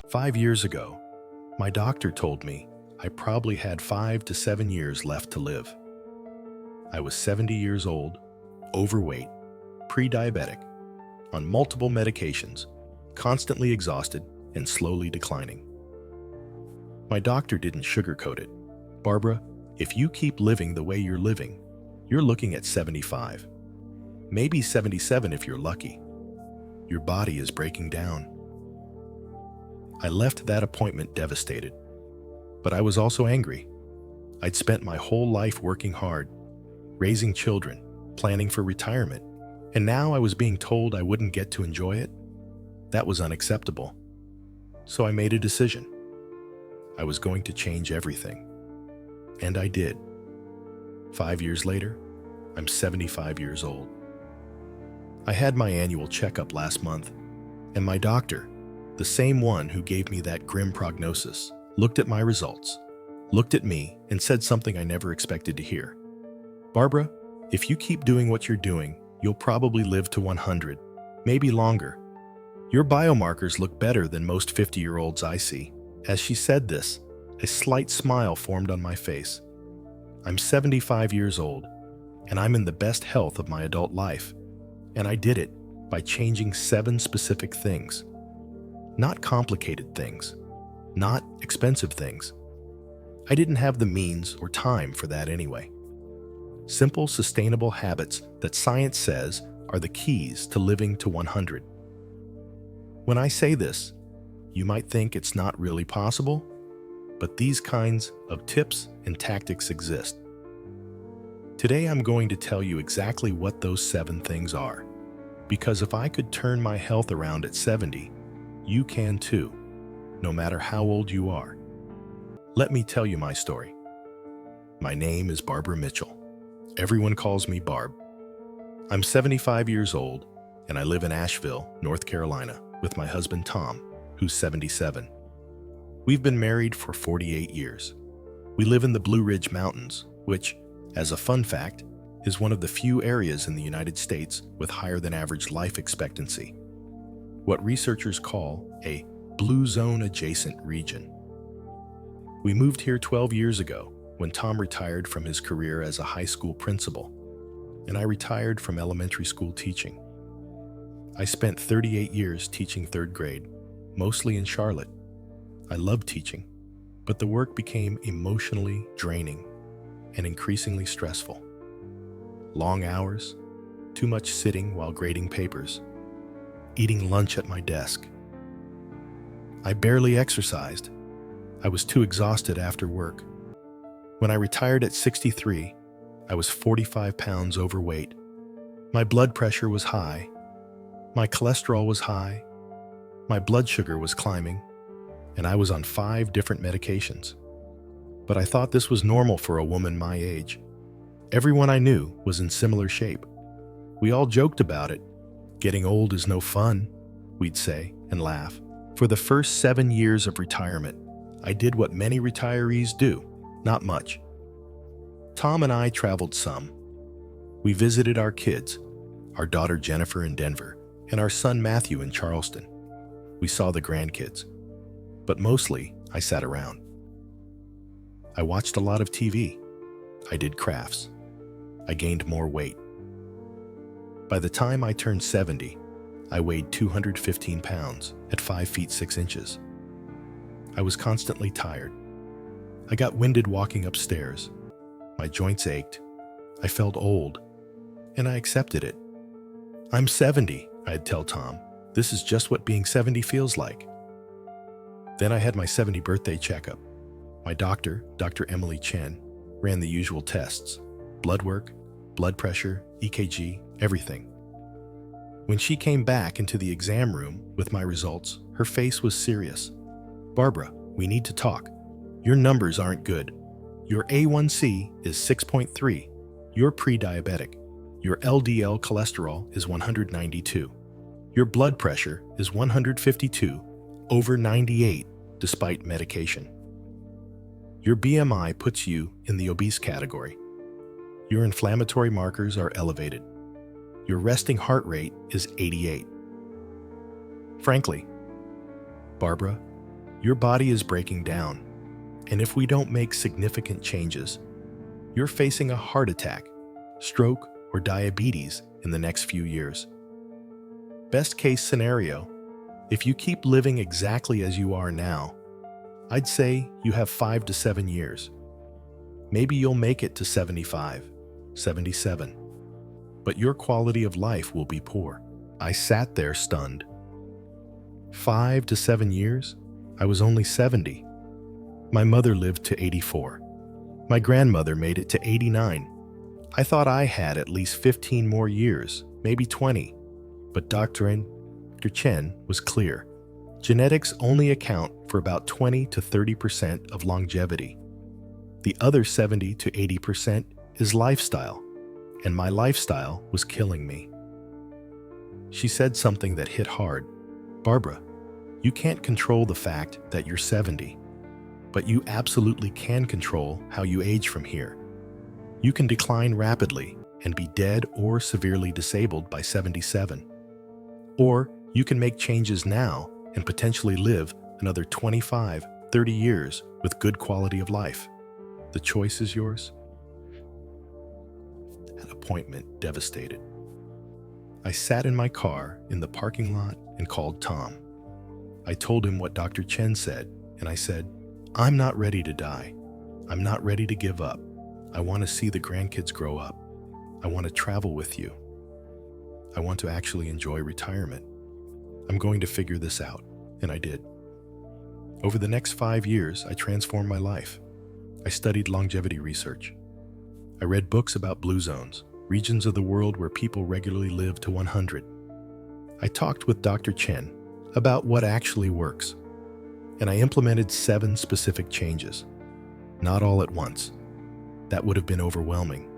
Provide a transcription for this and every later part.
5 years ago, my doctor told me I probably had 5 to 7 years left to live. I was 70 years old, overweight, pre-diabetic, on multiple medications, constantly exhausted and slowly declining. My doctor didn't sugarcoat it. Barbara, if you keep living the way you're living, you're looking at 75. Maybe 77 if you're lucky. Your body is breaking down. I left that appointment devastated, but I was also angry. I'd spent my whole life working hard, raising children, planning for retirement, and now I was being told I wouldn't get to enjoy it? That was unacceptable. So I made a decision. I was going to change everything. And I did. 5 years later, I'm 75 years old. I had my annual checkup last month, and my doctor, the same one who gave me that grim prognosis, looked at my results, looked at me, and said something I never expected to hear. Barbara, if you keep doing what you're doing, you'll probably live to 100, maybe longer. Your biomarkers look better than most 50-year-olds I see. As she said this, a slight smile formed on my face. I'm 75 years old, and I'm in the best health of my adult life. And I did it by changing 7 specific things. Not complicated things, not expensive things. I didn't have the means or time for that anyway. Simple, sustainable habits that science says are the keys to living to 100. When I say this, you might think it's not really possible, but these kinds of tips and tactics exist. Today I'm going to tell you exactly what those 7 things are, because if I could turn my health around at 70, you can too, no matter how old you are. Let me tell you my story. My name is Barbara Mitchell. Everyone calls me Barb. I'm 75 years old, and I live in Asheville, North Carolina, with my husband Tom, who's 77. We've been married for 48 years. We live in the Blue Ridge Mountains, which, as a fun fact, is one of the few areas in the United States with higher than average life expectancy, what researchers call a blue zone adjacent region. We moved here 12 years ago when Tom retired from his career as a high school principal, and I retired from elementary school teaching. I spent 38 years teaching 3rd grade, mostly in Charlotte. I loved teaching, but the work became emotionally draining and increasingly stressful. Long hours, too much sitting while grading papers, eating lunch at my desk. I barely exercised. I was too exhausted after work. When I retired at 63, I was 45 pounds overweight. My blood pressure was high. My cholesterol was high. My blood sugar was climbing, and I was on 5 different medications. But I thought this was normal for a woman my age. Everyone I knew was in similar shape. We all joked about it. Getting old is no fun, we'd say and laugh. For the first 7 years of retirement, I did what many retirees do, not much. Tom and I traveled some. We visited our kids, our daughter Jennifer in Denver, and our son Matthew in Charleston. We saw the grandkids, but mostly I sat around. I watched a lot of TV. I did crafts. I gained more weight. By the time I turned 70, I weighed 215 pounds at 5 feet 6 inches. I was constantly tired. I got winded walking upstairs. My joints ached. I felt old, and I accepted it. I'm 70, I'd tell Tom. This is just what being 70 feels like. Then I had my 70th birthday checkup. My doctor, Dr. Emily Chen, ran the usual tests: blood work, blood pressure, EKG, everything. When she came back into the exam room with my results, her face was serious. Barbara, we need to talk. Your numbers aren't good. Your A1C is 6.3. You're pre-diabetic. Your LDL cholesterol is 192. Your blood pressure is 152 over 98 despite medication. Your BMI puts you in the obese category. Your inflammatory markers are elevated. Your resting heart rate is 88. Frankly, Barbara, Your body is breaking down, and if we don't make significant changes, you're facing a heart attack, stroke, or diabetes in the next few years. Best case scenario, if you keep living exactly as you are now, I'd say you have 5 to 7 years. Maybe you'll make it to 75, 77, but your quality of life will be poor. I sat there stunned. 5 to 7 years? I was only 70. My mother lived to 84. My grandmother made it to 89. I thought I had at least 15 more years, maybe 20. But Dr. Chen was clear. Genetics only account for about 20 to 30% of longevity. The other 70 to 80% is lifestyle, and my lifestyle was killing me. She said something that hit hard. Barbara, you can't control the fact that you're 70, but you absolutely can control how you age from here. You can decline rapidly and be dead or severely disabled by 77. Or you can make changes now and potentially live another 25, 30 years with good quality of life. The choice is yours. That appointment devastated. I sat in my car in the parking lot and called Tom. I told him what Dr. Chen said, and I said, I'm not ready to die. I'm not ready to give up. I want to see the grandkids grow up. I want to travel with you. I want to actually enjoy retirement. I'm going to figure this out, and I did. Over the next 5 years, I transformed my life. I studied longevity research. I read books about blue zones, regions of the world where people regularly live to 100. I talked with Dr. Chen about what actually works, and I implemented 7 specific changes. Not all at once. That would have been overwhelming,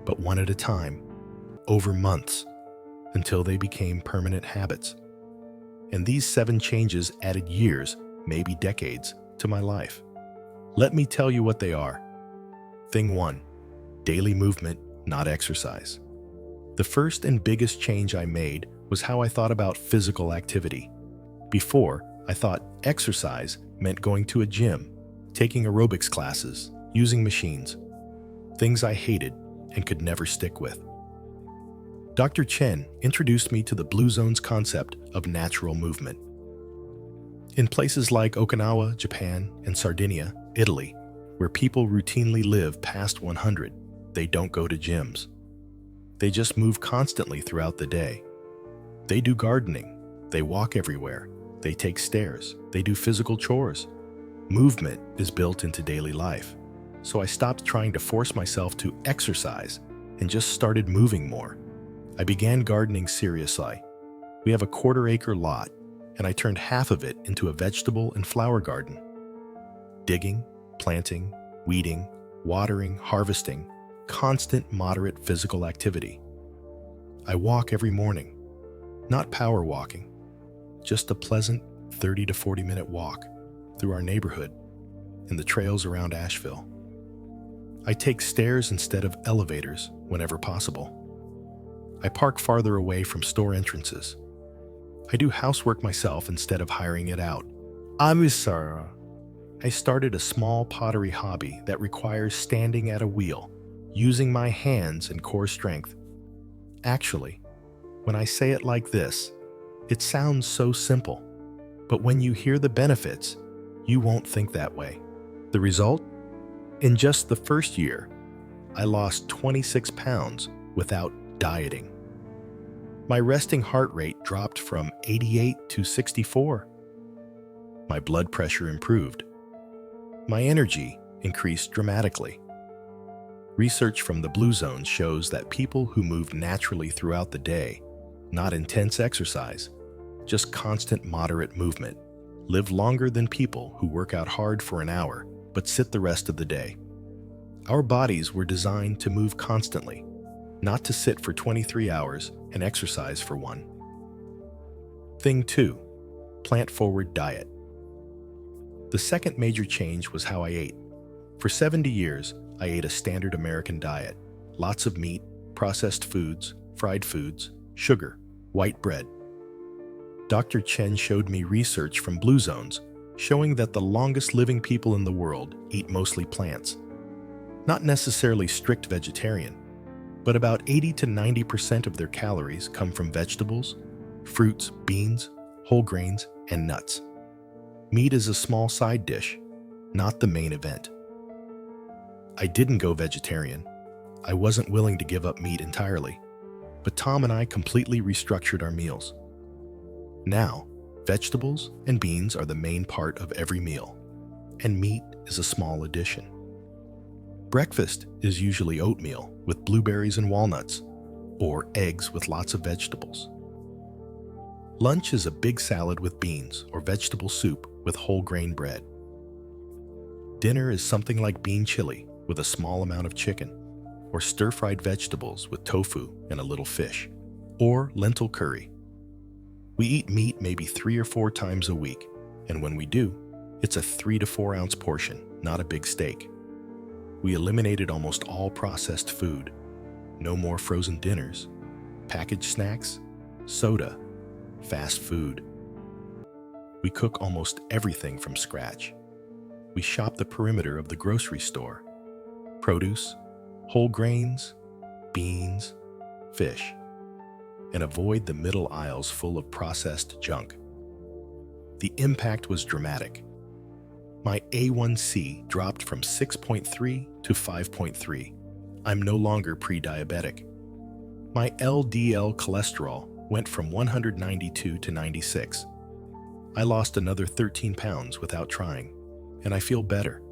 but one at a time, over months, until they became permanent habits. And these 7 changes added years, maybe decades, to my life. Let me tell you what they are. Thing 1, daily movement, not exercise. The first and biggest change I made was how I thought about physical activity. Before, I thought exercise meant going to a gym, taking aerobics classes, using machines, things I hated and could never stick with. Dr. Chen introduced me to the Blue Zones concept of natural movement. In places like Okinawa, Japan, and Sardinia, Italy, where people routinely live past 100, they don't go to gyms. They just move constantly throughout the day. They do gardening, they walk everywhere, they take stairs, they do physical chores. Movement is built into daily life. So I stopped trying to force myself to exercise and just started moving more. I began gardening seriously. We have a 1/4-acre lot, and I turned half of it into a vegetable and flower garden. Digging, planting, weeding, watering, harvesting, constant moderate physical activity. I walk every morning, not power walking, just a pleasant 30 to 40-minute walk through our neighborhood and the trails around Asheville. I take stairs instead of elevators whenever possible. I park farther away from store entrances. I do housework myself instead of hiring it out. I started a small pottery hobby that requires standing at a wheel, using my hands and core strength. Actually, when I say it like this, it sounds so simple, but when you hear the benefits, you won't think that way. The result? In just the first year, I lost 26 pounds without dieting. My resting heart rate dropped from 88 to 64. My blood pressure improved. My energy increased dramatically. Research from the Blue Zone shows that people who move naturally throughout the day, not intense exercise, just constant moderate movement, live longer than people who work out hard for an hour but sit the rest of the day. Our bodies were designed to move constantly, not to sit for 23 hours and exercise for 1. Thing 2, plant-forward diet. The second major change was how I ate. For 70 years, I ate a standard American diet. Lots of meat, processed foods, fried foods, sugar, white bread. Dr. Chen showed me research from Blue Zones showing that the longest living people in the world eat mostly plants. Not necessarily strict vegetarian, but about 80 to 90% of their calories come from vegetables, fruits, beans, whole grains, and nuts. Meat is a small side dish, not the main event. I didn't go vegetarian. I wasn't willing to give up meat entirely, but Tom and I completely restructured our meals. Now, vegetables and beans are the main part of every meal, and meat is a small addition. Breakfast is usually oatmeal with blueberries and walnuts, or eggs with lots of vegetables. Lunch is a big salad with beans or vegetable soup with whole grain bread. Dinner is something like bean chili with a small amount of chicken, or stir-fried vegetables with tofu and a little fish, or lentil curry. We eat meat maybe 3 or 4 times a week, and when we do, it's a 3 to 4 ounce portion, not a big steak. We eliminated almost all processed food. No more frozen dinners, packaged snacks, soda, fast food. We cook almost everything from scratch. We shop the perimeter of the grocery store. Produce, whole grains, beans, fish, and avoid the middle aisles full of processed junk. The impact was dramatic. My A1C dropped from 6.3 to 5.3. I'm no longer pre-diabetic. My LDL cholesterol went from 192 to 96. I lost another 13 pounds without trying, and I feel better.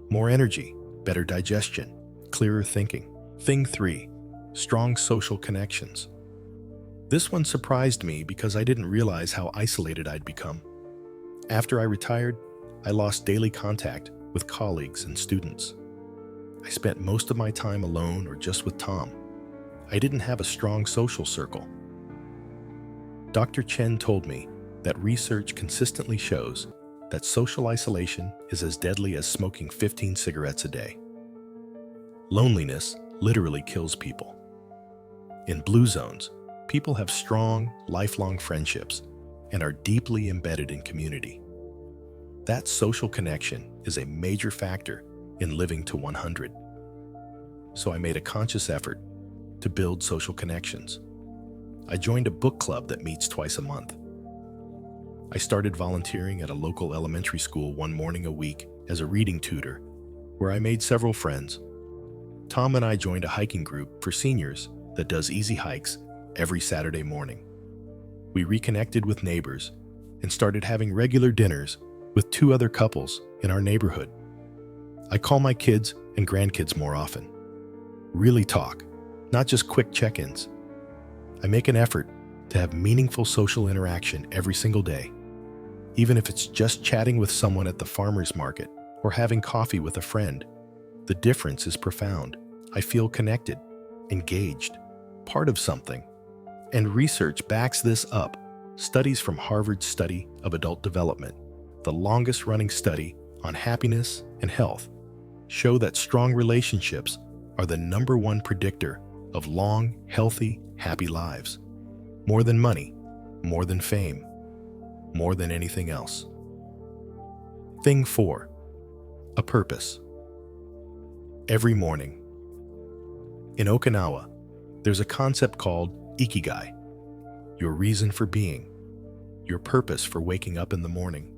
More energy, better digestion, clearer thinking. Thing 3, strong social connections. This one surprised me because I didn't realize how isolated I'd become. After I retired, I lost daily contact with colleagues and students. I spent most of my time alone or just with Tom. I didn't have a strong social circle. Dr. Chen told me that research consistently shows that social isolation is as deadly as smoking 15 cigarettes a day. Loneliness literally kills people. In blue zones, people have strong, lifelong friendships and are deeply embedded in community. That social connection is a major factor in living to 100. So I made a conscious effort to build social connections. I joined a book club that meets twice a month. I started volunteering at a local elementary school one morning a week as a reading tutor, where I made several friends. Tom and I joined a hiking group for seniors that does easy hikes every Saturday morning. We reconnected with neighbors and started having regular dinners with 2 other couples in our neighborhood. I call my kids and grandkids more often. Really talk, not just quick check-ins. I make an effort to have meaningful social interaction every single day, even if it's just chatting with someone at the farmer's market or having coffee with a friend. The difference is profound. I feel connected, engaged, part of something. And research backs this up. Studies from Harvard's study of adult development, the longest-running study on happiness and health, show that strong relationships are the #1 predictor of long, healthy, happy lives. More than money, more than fame, more than anything else. Thing 4, a purpose. Every morning. In Okinawa, there's a concept called ikigai, your reason for being, your purpose for waking up in the morning.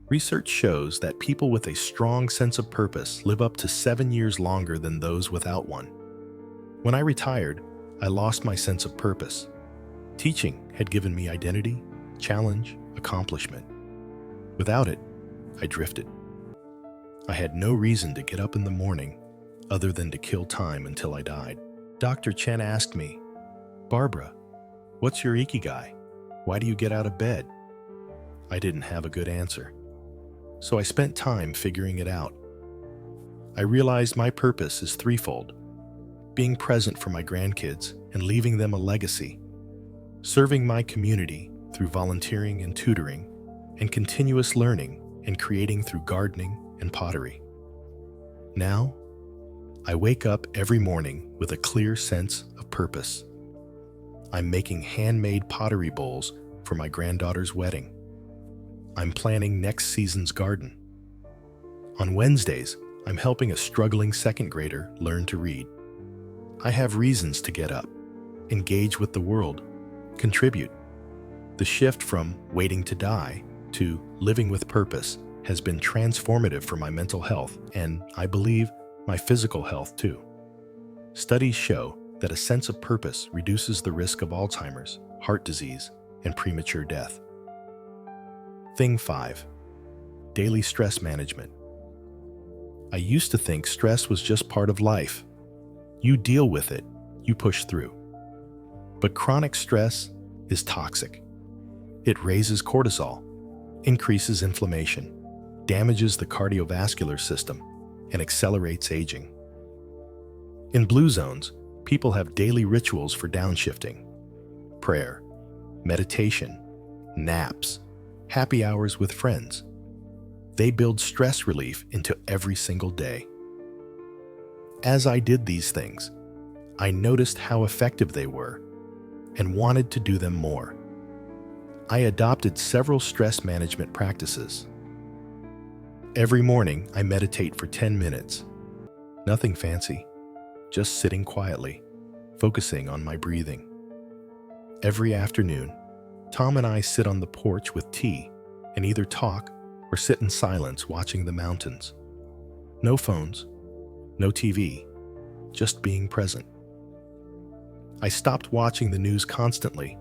Research shows that people with a strong sense of purpose live up to 7 years longer than those without one. When I retired, I lost my sense of purpose. Teaching had given me identity, challenge, accomplishment. Without it, I drifted. I had no reason to get up in the morning other than to kill time until I died. Dr. Chen asked me, "Barbara, what's your ikigai? Why do you get out of bed?" I didn't have a good answer, so I spent time figuring it out. I realized my purpose is threefold: being present for my grandkids and leaving them a legacy, serving my community through volunteering and tutoring, and continuous learning and creating through gardening and pottery. Now, I wake up every morning with a clear sense of purpose. I'm making handmade pottery bowls for my granddaughter's wedding. I'm planning next season's garden. On Wednesdays, I'm helping a struggling second grader learn to read. I have reasons to get up, engage with the world, contribute. The shift from waiting to die to living with purpose has been transformative for my mental health and, I believe, my physical health too. Studies show that a sense of purpose reduces the risk of Alzheimer's, heart disease, and premature death. Thing 5. Daily stress management. I used to think stress was just part of life. You deal with it, you push through. But chronic stress is toxic. It raises cortisol, increases inflammation, damages the cardiovascular system, and accelerates aging. In blue zones, people have daily rituals for downshifting: prayer, meditation, naps, happy hours with friends. They build stress relief into every single day. As I did these things, I noticed how effective they were and wanted to do them more. I adopted several stress management practices. Every morning, I meditate for 10 minutes. Nothing fancy, just sitting quietly, focusing on my breathing. Every afternoon, Tom and I sit on the porch with tea and either talk or sit in silence watching the mountains. No phones, no TV, just being present. I stopped watching the news constantly.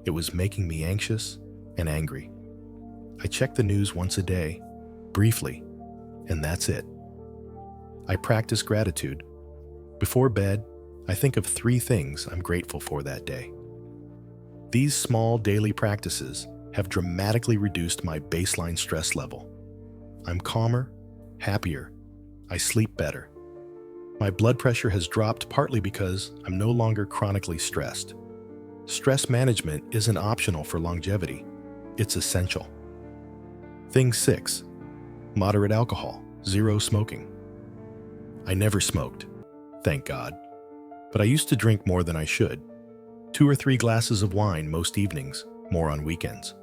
It was making me anxious and angry. I check the news once a day, briefly, and that's it. I practice gratitude. Before bed, I think of 3 things I'm grateful for that day. These small daily practices have dramatically reduced my baseline stress level. I'm calmer, happier, I sleep better. My blood pressure has dropped partly because I'm no longer chronically stressed. Stress management isn't optional for longevity, it's essential. Thing 6. Moderate alcohol, zero smoking. I never smoked, thank God. But I used to drink more than I should. 2 or 3 glasses of wine most evenings, more on weekends.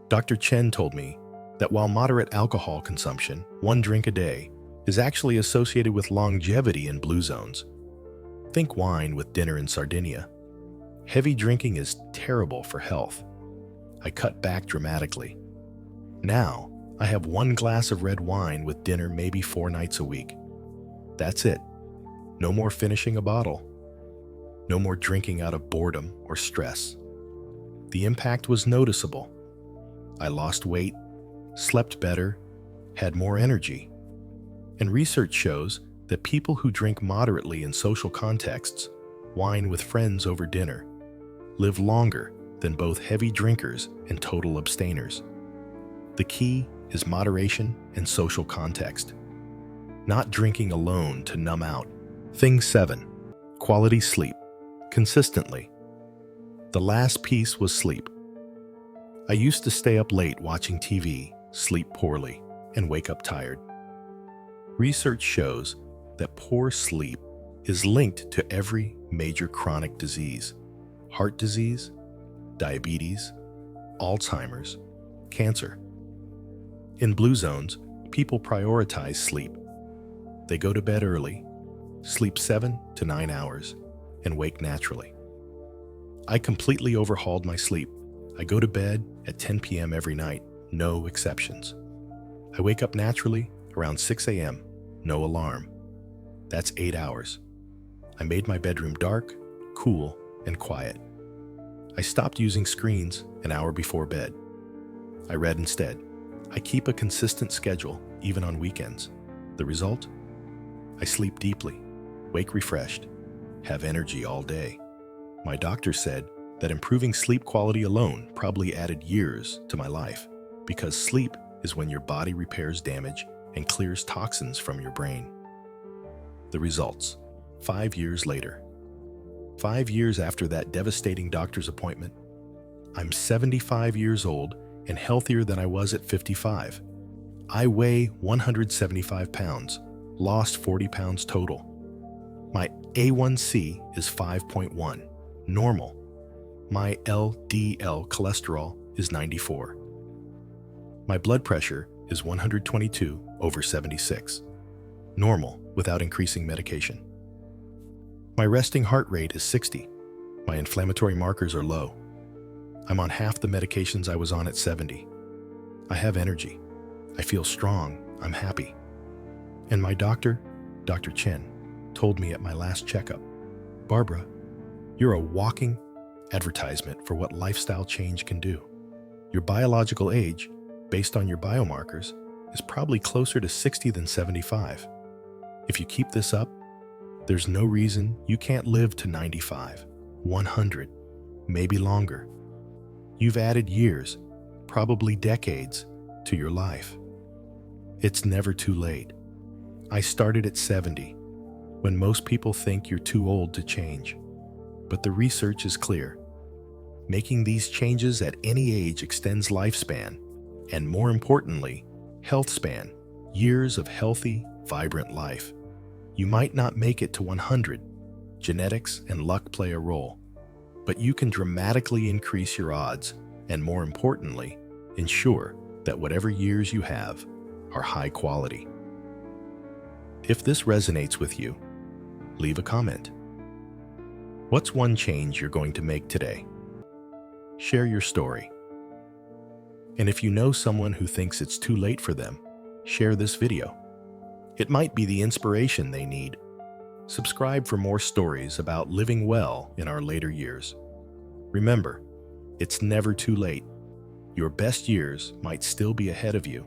Dr. Chen told me that while moderate alcohol consumption, 1 drink a day, is actually associated with longevity in blue zones. Think wine with dinner in Sardinia. Heavy drinking is terrible for health. I cut back dramatically. Now, I have 1 glass of red wine with dinner maybe 4 nights a week. That's it. No more finishing a bottle. No more drinking out of boredom or stress. The impact was noticeable. I lost weight, slept better, had more energy. And research shows that people who drink moderately in social contexts, wine with friends over dinner, live longer than both heavy drinkers and total abstainers. The key is moderation and social context. Not drinking alone to numb out. Thing 7. Quality sleep. Consistently. The last piece was sleep. I used to stay up late watching TV, sleep poorly, and wake up tired. Research shows that poor sleep is linked to every major chronic disease: heart disease, diabetes, Alzheimer's, cancer. In blue zones, people prioritize sleep. They go to bed early, sleep 7 to 9 hours, and wake naturally. I completely overhauled my sleep. I go to bed at 10 p.m. every night, no exceptions. I wake up naturally around 6 a.m., no alarm. That's 8 hours. I made my bedroom dark, cool, and quiet. I stopped using screens an hour before bed. I read instead. I keep a consistent schedule, even on weekends. The result? I sleep deeply, wake refreshed, have energy all day. My doctor said that improving sleep quality alone probably added years to my life, because sleep is when your body repairs damage and clears toxins from your brain. The results, 5 years later. 5 years after that devastating doctor's appointment, I'm 75 years old and healthier than I was at 55. I weigh 175 pounds, lost 40 pounds total. My A1C is 5.1, normal. My LDL cholesterol is 94. My blood pressure is 122/76, normal without increasing medication. My resting heart rate is 60. My inflammatory markers are low. I'm on half the medications I was on at 70. I have energy. I feel strong. I'm happy. And my doctor, Dr. Chen, told me at my last checkup, Barbara, you're a walking advertisement for what lifestyle change can do. Your biological age, based on your biomarkers, is probably closer to 60 than 75. If you keep this up, there's no reason you can't live to 95, 100, maybe longer. You've added years, probably decades, to your life. It's never too late. I started at 70, when most people think you're too old to change. But the research is clear. Making these changes at any age extends lifespan, and more importantly, health span, years of healthy, vibrant life. You might not make it to 100. Genetics and luck play a role. But you can dramatically increase your odds, and more importantly, ensure that whatever years you have are high quality. If this resonates with you, leave a comment. What's one change you're going to make today? Share your story. And if you know someone who thinks it's too late for them, share this video. It might be the inspiration they need. Subscribe for more stories about living well in our later years. Remember, it's never too late. Your best years might still be ahead of you.